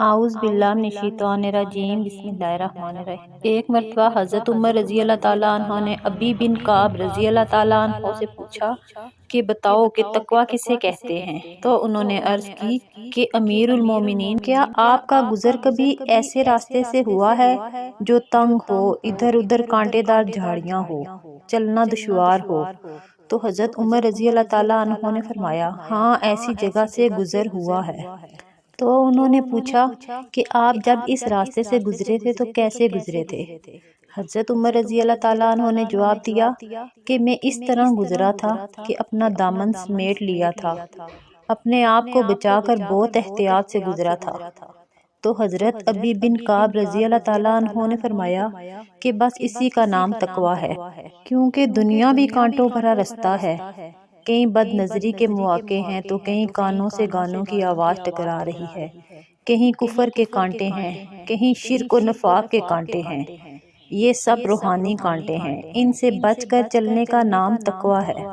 اعوذ باللہ من الشیطان الرجیم بسم اللہ الرحمن الرحیم۔ ایک مرتبہ حضرت عمر رضی اللہ تعالیٰ عنہ نے ابی بن کعب رضی اللہ تعالیٰ عنہ سے پوچھا کہ بتاؤ کہ تقویٰ کسے کہتے ہیں؟ تو انہوں نے عرض کی کہ امیر المومنین، کیا آپ کا گزر کبھی ایسے راستے سے ہوا ہے جو تنگ ہو، ادھر ادھر کانٹے دار جھاڑیاں ہو، چلنا دشوار ہو؟ تو حضرت عمر رضی اللہ تعالیٰ عنہ نے فرمایا، ہاں ایسی جگہ سے گزر ہوا ہے۔ تو انہوں نے پوچھا کہ آپ جب اس راستے سے گزرے تھے تو کیسے گزرے تھے؟ حضرت عمر رضی اللہ تعالیٰ عنہ نے جواب دیا کہ میں اس طرح گزرا تھا کہ اپنا دامن سمیٹ لیا تھا، اپنے آپ کو بچا کر بہت احتیاط سے گزرا تھا۔ تو حضرت ابی بن کعب رضی اللہ تعالیٰ عنہ نے فرمایا کہ بس اسی کا نام تقویٰ ہے، کیونکہ دنیا بھی کانٹوں بھرا رستہ ہے، کہیں بد نظری کے مواقع ہیں تو کہیں کانوں سے گانوں کی آواز ٹکرا رہی ہے، کہیں کفر کے کانٹے ہیں، کہیں شرک و نفاق کے کانٹے ہیں۔ یہ سب روحانی کانٹے ہیں، ان سے بچ کر چلنے کا نام تقویٰ ہے۔